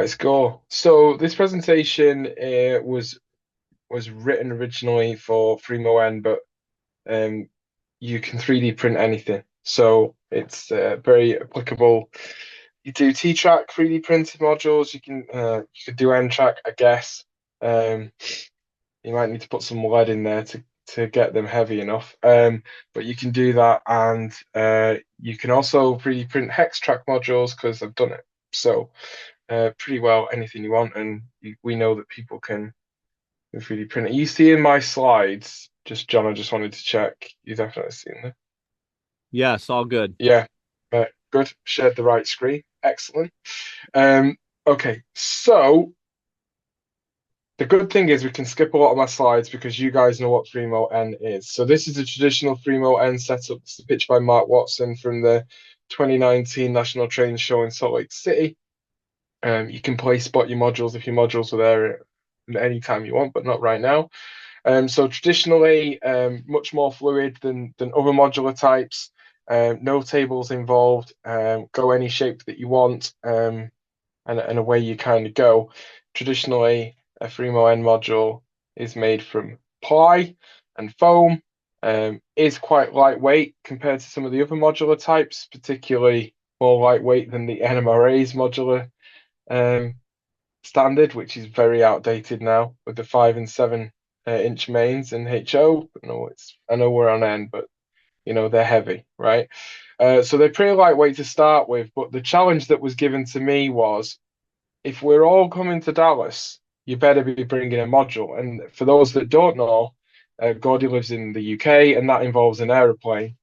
Let's go. So this presentation was written originally for Free-moN, but um, you can 3D print anything. So it's very applicable. You do T-track 3D printed modules. You could do N-track, I guess. Um, you might need to put some lead in there to get them heavy enough. But you can do that, and you can also 3D print hex track modules because I've done it. So pretty well anything you want, and we know that people can 3D print it. You see in my slides, just John, I just wanted to check. You definitely seen them. Yes, all good. Yeah, good. Shared the right screen. Excellent. Okay, so the good thing is we can skip a lot of my slides because you guys know what Free-moN is. So this is a traditional Free-moN setup. This is a picture by Mark Watson from the 2019 National Train Show in Salt Lake City. You can play spot your modules if your modules are there at any time you want, but not right now. So traditionally, much more fluid than other modular types. No tables involved. Go any shape that you want, and away you kind of go. Traditionally, a Free-moN module is made from ply and foam. Is quite lightweight compared to some of the other modular types, particularly more lightweight than the NMRA's modular um, standard, which is very outdated now with the 5 and 7 inch mains in HO. I know we're on N, but they're heavy, right? So they're pretty lightweight to start with. But the challenge that was given to me was, if we're all coming to Dallas, you better be bringing a module. And for those that don't know, Gordy lives in the UK, and that involves an aeroplane.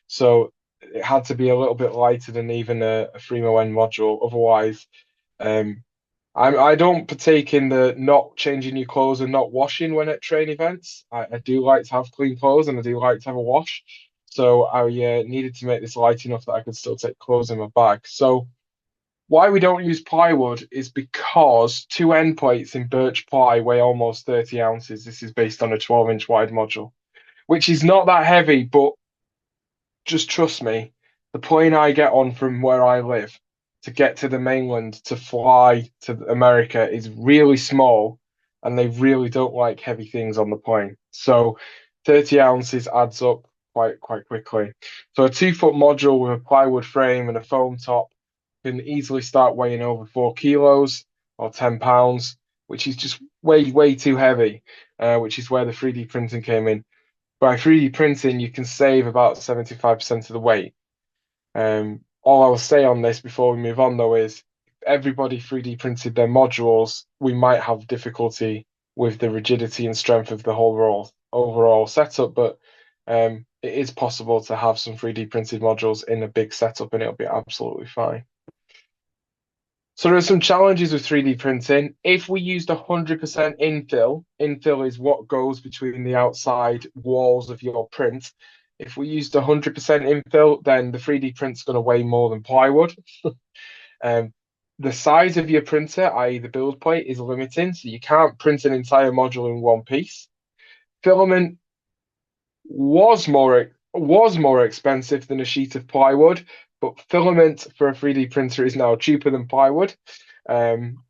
So it had to be a little bit lighter than even a Free-moN module. Otherwise, um, I don't partake in the not changing your clothes and not washing when at train events. I do like to have clean clothes, and I do like to have a wash. So I needed to make this light enough that I could still take clothes in my bag. So why we don't use plywood is because two end plates in birch ply weigh almost 30 ounces. This is based on a 12-inch wide module, which is not that heavy, but just trust me, the plane I get on from where I live to get to the mainland to fly to America is really small, and they really don't like heavy things on the plane. So 30 ounces adds up quite quickly. So a 2 foot module with a plywood frame and a foam top can easily start weighing over 4 kilos or 10 pounds, which is just way too heavy, which is where the 3D printing came in. By 3D printing, you can save about 75% of the weight. All I'll say on this before we move on, though, is if everybody 3D printed their modules, we might have difficulty with the rigidity and strength of the whole overall setup. But it is possible to have some 3D printed modules in a big setup, and it'll be absolutely fine. So there are some challenges with 3D printing. If we used 100% infill is what goes between the outside walls of your print. If we used 100% infill, then the 3D print's going to weigh more than plywood. Um, the size of your printer, i.e. the build plate, is limiting, so you can't print an entire module in one piece. Filament was more expensive than a sheet of plywood, but filament for a 3D printer is now cheaper than plywood. Um,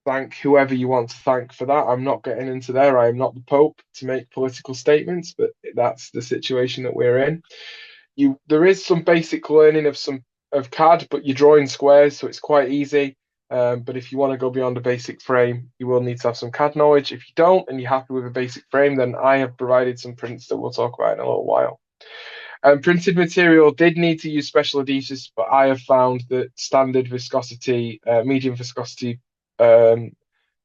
thank whoever you want to thank for that. I'm not getting into there. I am not the Pope to make political statements, but that's the situation that we're in. There is some basic learning of CAD, but you're drawing squares, so it's quite easy. But if you want to go beyond a basic frame, you will need to have some CAD knowledge. If you don't and you're happy with a basic frame, then I have provided some prints that we'll talk about in a little while. Printed material did need to use special adhesives, but I have found that standard viscosity, medium viscosity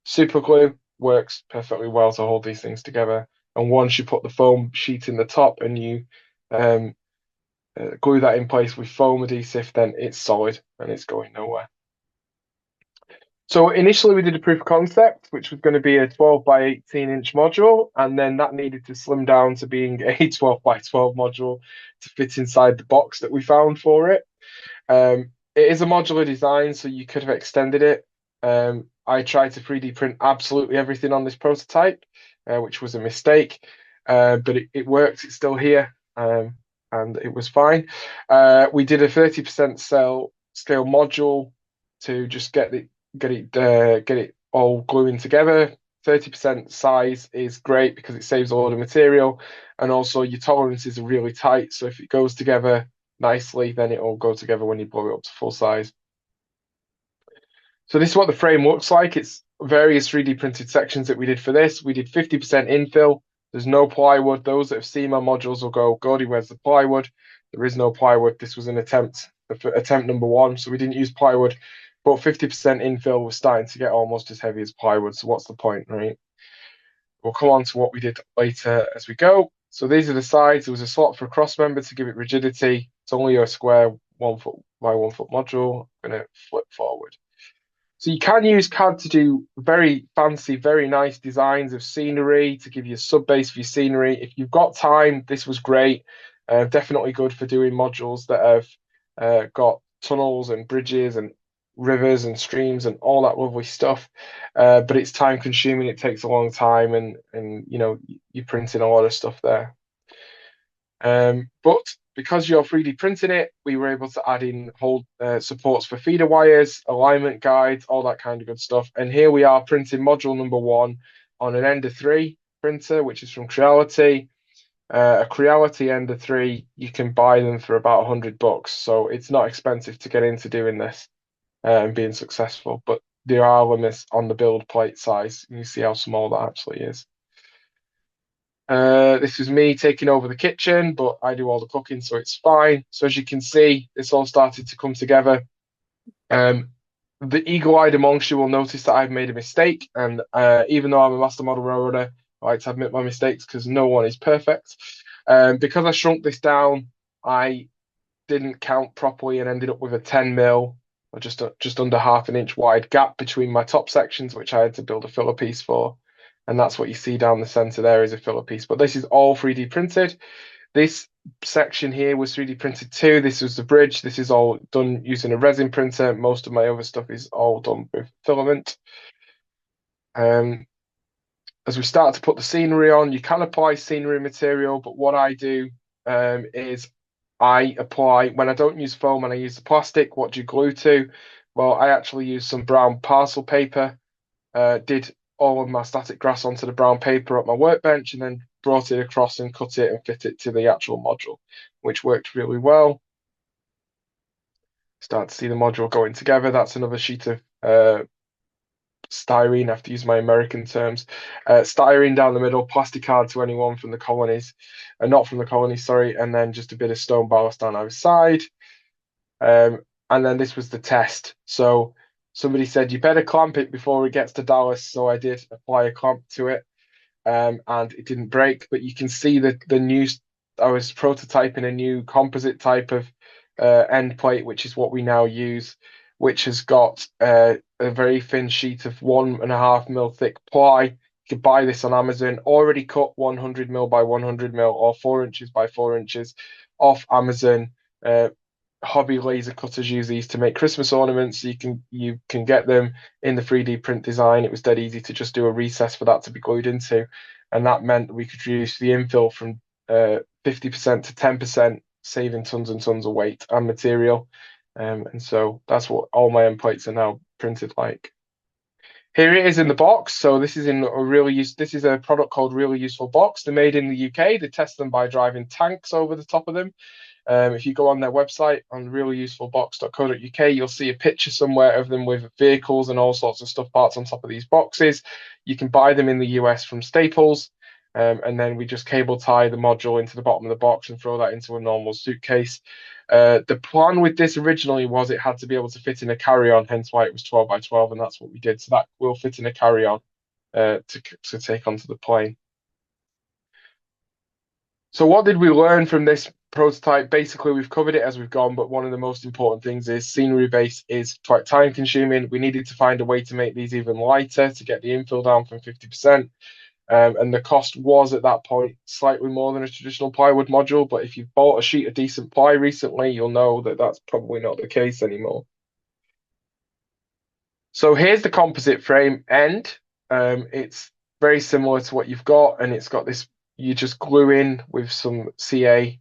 super glue works perfectly well to hold these things together. And once you put the foam sheet in the top and you um, glue that in place with foam adhesive, then it's solid and it's going nowhere. So initially we did a proof of concept, which was going to be a 12 by 18-inch module, and then that needed to slim down to being a 12 by 12 module to fit inside the box that we found for it. It is a modular design, so you could have extended it. I tried to 3D print absolutely everything on this prototype, which was a mistake, but it worked. It's still here, and it was fine. We did a 30% scale module to just get it all gluing together. 30% size is great because it saves a lot of material, and also your tolerances are really tight. So if it goes together nicely, then it will go together when you blow it up to full size. So this is what the frame looks like. It's various 3D printed sections that we did for this. We did 50% infill. There's no plywood. Those that have seen my modules will go, Gordy, where's the plywood? There is no plywood. This was an attempt number one. So we didn't use plywood, but 50% infill was starting to get almost as heavy as plywood. So what's the point, right? We'll come on to what we did later as we go. So these are the sides. There was a slot for a cross member to give it rigidity. It's only a square 1 foot by 1 foot module. I'm going to flip forward. So you can use CAD to do very fancy, very nice designs of scenery to give you a sub base for your scenery. If you've got time, this was great. Definitely good for doing modules that have got tunnels and bridges and rivers and streams and all that lovely stuff. But it's time consuming. It takes a long time, and you're printing a lot of stuff there. But because you're 3D printing it, we were able to add in whole supports for feeder wires, alignment guides, all that kind of good stuff. And here we are printing module number one on an Ender 3 printer, which is from Creality. A Creality Ender 3, you can buy them for about $100. So it's not expensive to get into doing this and being successful. But there are limits on the build plate size. You see how small that actually is. This is me taking over the kitchen, but I do all the cooking, so it's fine. So as you can see, this all started to come together. The eagle-eyed amongst you will notice that I've made a mistake, and even though I'm a master model railroader, I like to admit my mistakes because no one is perfect. Because I shrunk this down, I didn't count properly and ended up with a 10 mil, or just under half an inch wide gap between my top sections, which I had to build a filler piece for. And that's what you see down the center there is a filler piece. But this is all 3D printed. This section here was 3D printed too. This was the bridge. This is all done using a resin printer. Most of my other stuff is all done with filament. As we start to put the scenery on, you can apply scenery material, but what I do is I apply, when I don't use foam and I use the plastic, what do you glue to? Well, I actually use some brown parcel paper, did all of my static grass onto the brown paper at my workbench, and then brought it across and cut it and fit it to the actual module, which worked really well. Start to see the module going together. That's another sheet of styrene. I have to use my American terms. Styrene down the middle, plastic card to anyone from the colonies, not from the colonies, sorry, and then just a bit of stone ballast down either side. And then this was the test. So somebody said, you better clamp it before it gets to Dallas. So I did apply a clamp to it, and it didn't break. But you can see that I was prototyping a new composite type of end plate, which is what we now use, which has got a very thin sheet of 1.5 mil thick ply. You can buy this on Amazon, already cut 100 mil by 100 mil or 4 inches by 4 inches off Amazon. Hobby laser cutters use these to make Christmas ornaments. You can get them in the 3D print design. It was dead easy to just do a recess for that to be glued into, and that meant that we could reduce the infill from 50% to 10%, saving tons and tons of weight and material. And so that's what all my end plates are now printed like. Here it is in the box. So this is this is a product called Really Useful Box. They're made in the UK. They test them by driving tanks over the top of them. If you go on their website on reallyusefulbox.co.uk, you'll see a picture somewhere of them with vehicles and all sorts of stuff parts on top of these boxes. You can buy them in the US from Staples, and then we just cable tie the module into the bottom of the box and throw that into a normal suitcase. The plan with this originally was it had to be able to fit in a carry-on, hence why it was 12 by 12, and that's what we did. So that will fit in a carry-on to take onto the plane. So what did we learn from this prototype? Basically, we've covered it as we've gone, but one of the most important things is scenery base is quite time consuming. We needed to find a way to make these even lighter to get the infill down from 50%. And the cost was at that point slightly more than a traditional plywood module. But if you've bought a sheet of decent ply recently, you'll know that that's probably not the case anymore. So here's the composite frame end. It's very similar to what you've got, and it's got this, you just glue in with some CA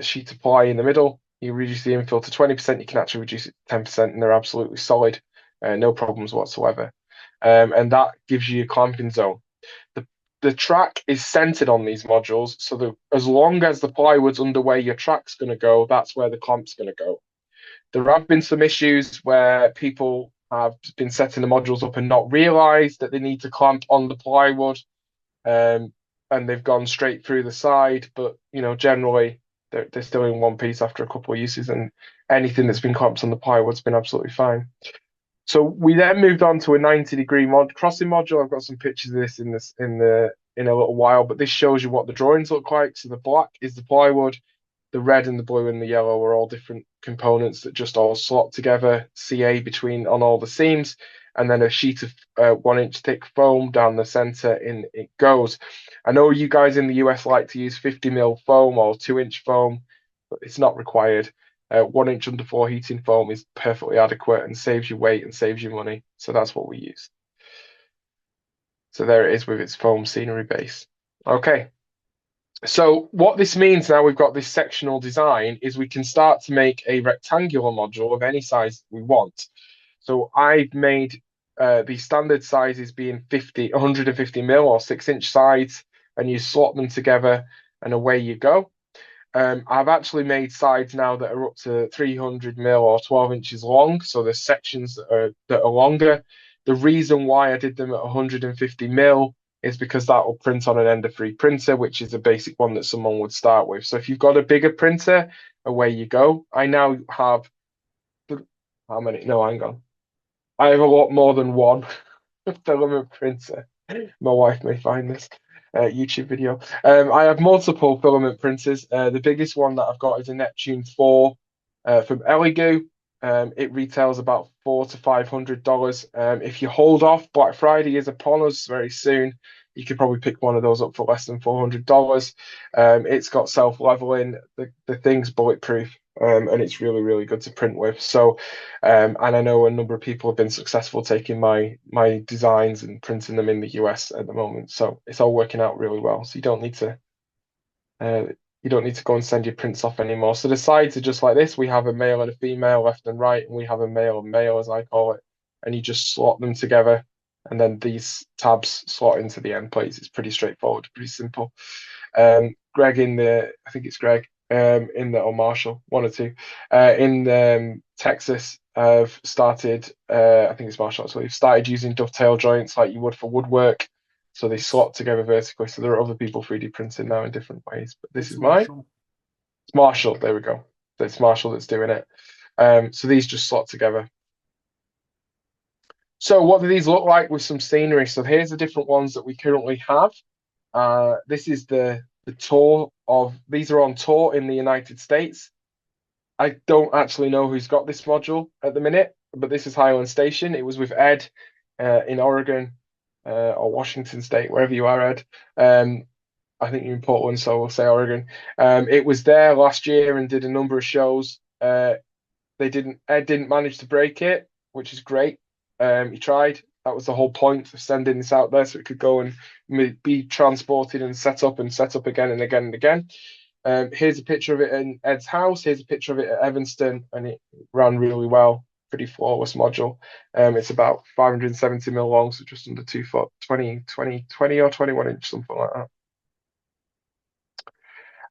sheet of ply in the middle. You reduce the infill to 20%, you can actually reduce it to 10%, and they're absolutely solid. no problems whatsoever. And that gives you a clamping zone. The track is centered on these modules, so that as long as the plywood's under where your track's going to go, that's where the clamp's going to go. There have been some issues where people have been setting the modules up and not realized that they need to clamp on the plywood, and they've gone straight through the side. But generally, they're still in one piece after a couple of uses, and anything that's been clamped on the plywood's been absolutely fine. So we then moved on to a 90-degree crossing module. I've got some pictures of this in a little while, but this shows you what the drawings look like. So the black is the plywood, the red and the blue and the yellow are all different components that just all slot together, CA between on all the seams, and then a sheet of 1-inch thick foam down the center in it goes. I know you guys in the US like to use 50 mil foam or 2-inch foam, but it's not required. 1-inch underfloor heating foam is perfectly adequate and saves you weight and saves you money. So that's what we use. So there it is with its foam scenery base. Okay. So what this means now we've got this sectional design is we can start to make a rectangular module of any size we want. So I've made the standard sizes being 150 mil or 6-inch sides, and you slot them together and away you go. I've actually made sides now that are up to 300 mil or 12 inches long. So there's sections that are longer. The reason why I did them at 150 mil is because that will print on an ender-free printer, which is a basic one that someone would start with. So if you've got a bigger printer, away you go. I now have, how many? No, hang on. I have a lot more than one filament printer. My wife may find this YouTube video. I have multiple filament printers. The biggest one that I've got is a Neptune 4 from Elegoo. It retails about $400 to $500. If you hold off, Black Friday is upon us very soon. You could probably pick one of those up for less than $400. It's got self-leveling. The thing's bulletproof. And it's really, really good to print with. So, and I know a number of people have been successful taking my designs and printing them in the US at the moment. So it's all working out really well. So you don't need to go and send your prints off anymore. So the sides are just like this. We have a male and a female left and right, and we have a male and male, as I call it. And you just slot them together, and then these tabs slot into the end plates. It's pretty straightforward, pretty simple. Greg I think it's Greg, or Marshall, one or two, in Texas have started, I think it's Marshall actually, started using dovetail joints like you would for woodwork. So they slot together vertically. So there are other people 3D printing now in different ways. But this is mine. It's Marshall. There we go. So it's Marshall that's doing it. So these just slot together. So what do these look like with some scenery? So here's the different ones that we currently have. This is the tour of, these are on tour in the United States. I don't actually know who's got this module at the minute, but this is Highland Station. It was with Ed in Oregon or Washington State, wherever you are, Ed. I think you're in Portland, so we'll say Oregon. It was there last year and did a number of shows. Ed didn't manage to break it, which is great. He tried. That was the whole point of sending this out there, so it could go and be transported and set up again and again and again. Here's a picture of it in Ed's house. Here's a picture of it at Evanston, and it ran really well. Pretty flawless module. It's about 570 mil long, so just under 2 foot, 20 or 21 inch, something like that.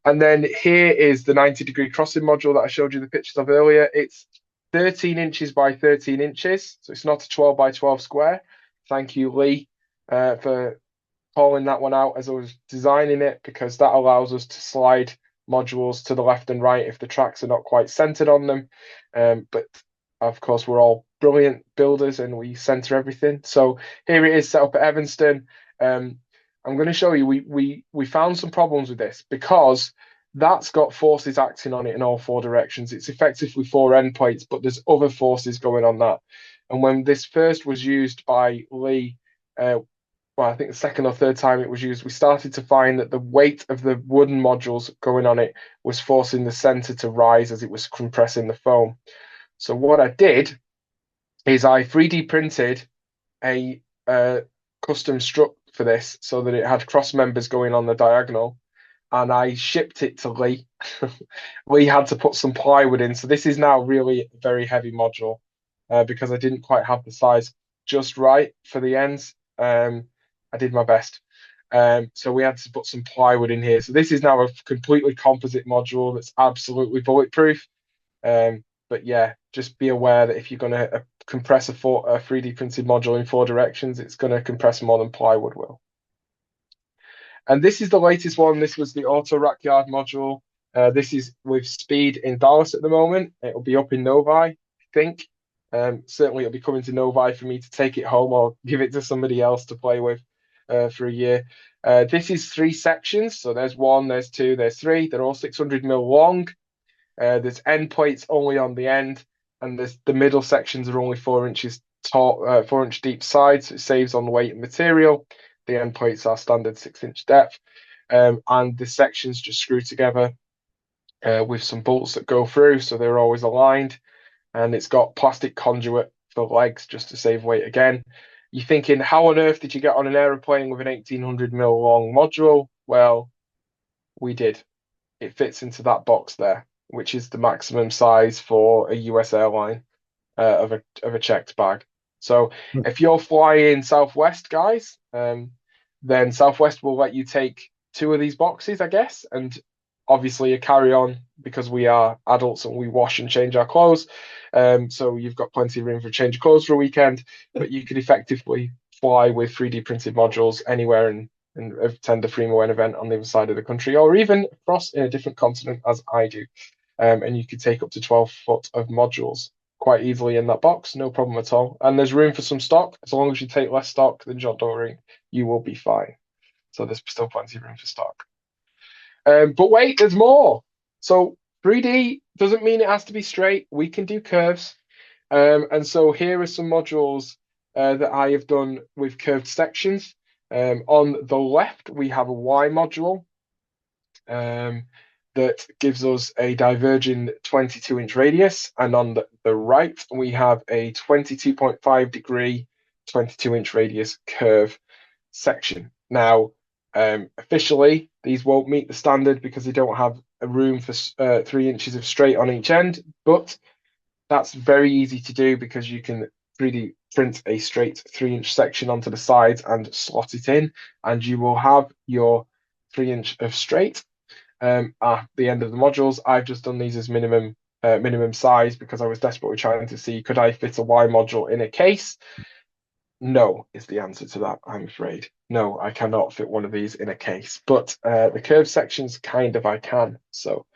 And then here is the 90-degree crossing module that I showed you the pictures of earlier. It's 13 inches by 13 inches, so it's not a 12 by 12 square. Thank you, Lee, for calling that one out as I was designing it, because that allows us to slide modules to the left and right if the tracks are not quite centered on them. But of course, we're all brilliant builders and we center everything. So here it is set up at Evanston. I'm going to show you, we found some problems with this because that's got forces acting on it in all 4 directions. It's effectively 4 end plates, but there's other forces going on that. And when this first was used by Lee, well, I think the second or third time it was used, we started to find that the weight of the wooden modules going on it was forcing the center to rise as it was compressing the foam. So what I did is I 3D printed a custom strut for this so that it had cross members going on the diagonal, and I shipped it to Lee. Lee had to put some plywood in, so this is now really a very heavy module. because I didn't quite have the size just right for the ends. I did my best. So we had to put some plywood in here. So this is now a completely composite module that's absolutely bulletproof. But yeah, just be aware that if you're going to compress a 3D printed module in 4 directions, it's going to compress more than plywood will. And this is the latest one. This was the auto rack yard module. This is with Speed in Dallas at the moment. It'll be up in Novi, I think. Certainly it'll be coming to Novi for me to take it home or give it to somebody else to play with for a year. This is 3 sections. So there's 1, there's 2, there's 3. They're all 600 mil long. There's end plates only on the end, and the middle sections are only 4 inches tall, 4-inch deep sides. So it saves on weight and material. The end plates are standard 6-inch depth, and the sections just screw together with some bolts that go through, so they're always aligned. And it's got plastic conduit for legs just to save weight again. You're thinking, how on earth did you get on an aeroplane with an 1800 mil long module? Well, we did. It fits into that box there, which is the maximum size for a US airline of a checked bag. So if you're flying Southwest, guys, then Southwest will let you take 2 of these boxes, I guess, and obviously a carry-on because we are adults and we wash and change our clothes. So you've got plenty of room for change of clothes for a weekend, but you could effectively fly with 3D printed modules anywhere and attend a Free-moN event on the other side of the country, or even across in a different continent as I do. And you could take up to 12 foot of modules quite easily in that box, no problem at all. And there's room for some stock. As long as you take less stock than John Doring, you will be fine. So there's still plenty of room for stock. But wait, there's more. So 3D doesn't mean it has to be straight. We can do curves. And so here are some modules that I have done with curved sections. On the left, we have a Y module that gives us a diverging 22-inch radius. And on the right, we have a 22.5 degree, 22-inch radius curve section. Now, officially, these won't meet the standard because they don't have a room for 3 inches of straight on each end, but that's very easy to do because you can 3D print a straight 3-inch section onto the sides and slot it in, and you will have your 3-inch of straight at the end of the modules. I've just done these as minimum size because I was desperately trying to see, could I fit a Y module in a case? No is the answer to that, I'm afraid. No, I cannot fit one of these in a case, but the curved sections kind of I can. So,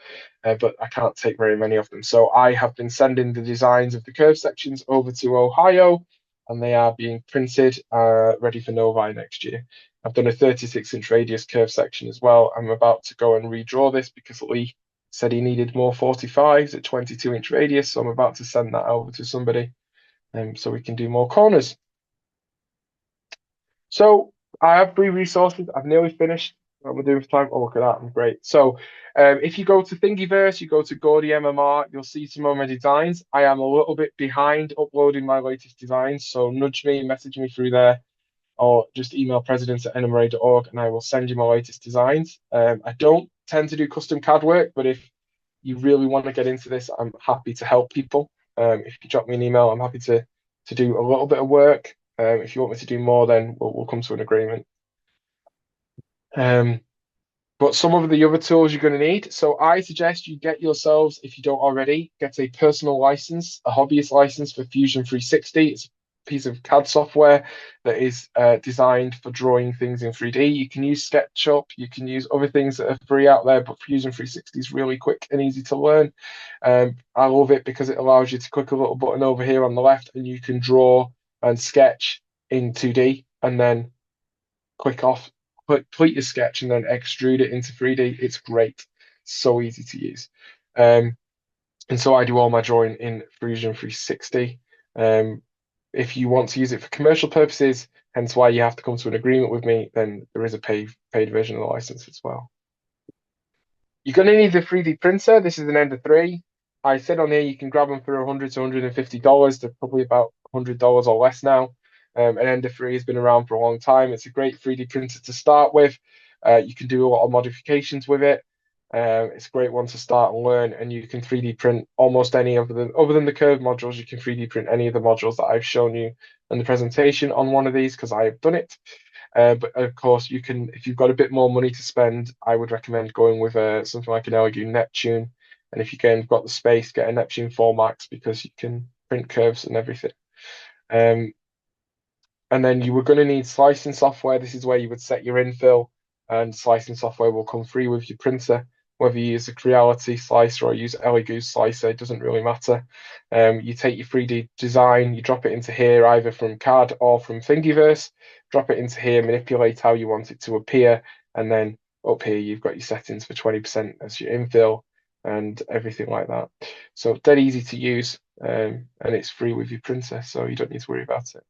but I can't take very many of them. So I have been sending the designs of the curved sections over to Ohio, and they are being printed, ready for Novi next year. I've done a 36-inch radius curve section as well. I'm about to go and redraw this because Lee said he needed more 45s at 22-inch radius, so I'm about to send that over to somebody, so we can do more corners. So I have 3 resources. I've nearly finished what we're doing for time. Oh, look at that. I'm great. So if you go to Thingiverse, you go to Gordy MMR, you'll see some of my designs. I am a little bit behind uploading my latest designs, so nudge me, message me through there, or just email president@nmra.org and I will send you my latest designs. I don't tend to do custom CAD work, but if you really want to get into this, I'm happy to help people. If you drop me an email, I'm happy to do a little bit of work. If you want me to do more, then we'll come to an agreement. But some of the other tools you're going to need. So I suggest you get yourselves, if you don't already, get a personal license, a hobbyist license for Fusion 360. It's a piece of CAD software that is designed for drawing things in 3D. You can use SketchUp, you can use other things that are free out there, but Fusion 360 is really quick and easy to learn. I love it because it allows you to click a little button over here on the left and you can draw and sketch in 2D and then click off, complete your sketch and then extrude it into 3D. It's great. So easy to use. And so I do all my drawing in Fusion 360. If you want to use it for commercial purposes, hence why you have to come to an agreement with me, then there is a paid version of the license as well. You're going to need the 3D printer. This is an Ender 3. I said on here you can grab them for $100 to $150. They're probably about $100 or less now. An Ender 3 has been around for a long time. It's a great 3D printer to start with. You can do a lot of modifications with it. It's a great one to start and learn, and you can 3D print almost any of the other than the curved modules. You can 3D print any of the modules that I've shown you in the presentation on one of these because I have done it. But of course, you can, if you've got a bit more money to spend, I would recommend going with something like an Elegoo Neptune. And if you again got the space, get a Neptune 4 Max because you can print curves and everything. Um, and then you were going to need slicing software. This is where you would set your infill, and slicing software will come free with your printer. Whether you use a Creality slicer or use Elegoo slicer, it doesn't really matter. You take your 3D design, you drop it into here either from CAD or from Thingiverse, drop it into here, manipulate how you want it to appear, and then up here you've got your settings for 20% as your infill and everything like that. So dead easy to use, and it's free with your printer, so you don't need to worry about it.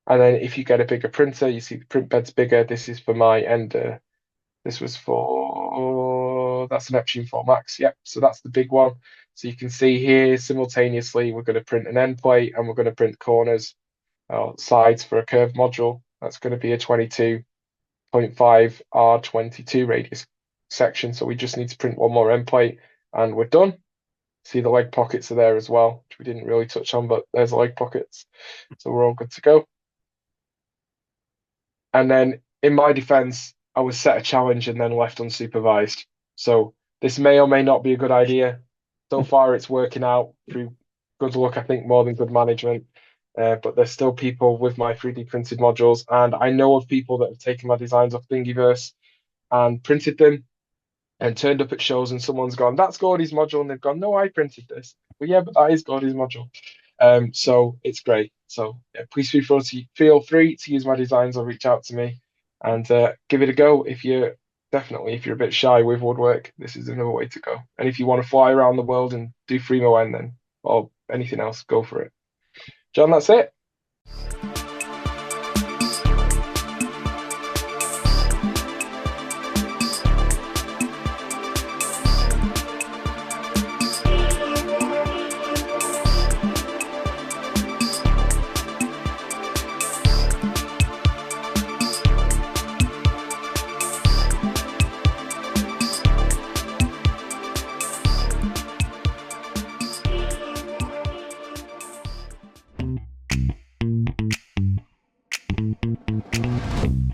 And then if you get a bigger printer, you see the print bed's bigger. This is for my Ender. This was for, that's an Neptune 4 Max. Yep, so that's the big one. So you can see here simultaneously, we're going to print an end plate and we're going to print corners or sides for a curved module. That's going to be a 22.5 R22 radius section. So we just need to print one more end plate and we're done. See the leg pockets are there as well, which we didn't really touch on, but there's the leg pockets. So we're all good to go. And then in my defense, I was set a challenge and then left unsupervised. So this may or may not be a good idea. So far, it's working out through good luck, I think, more than good management. But there's still people with my 3D printed modules, and I know of people that have taken my designs off Thingiverse and printed them and turned up at shows, and someone's gone, "That's Gordy's module," and they've gone, "No, I printed this." Well, yeah, but that is Gordy's module. So it's great. So yeah, please feel free to use my designs or reach out to me and give it a go. If you're a bit shy with woodwork, this is another way to go. And if you want to fly around the world and do Free-moN then or anything else, go for it. John, that's it.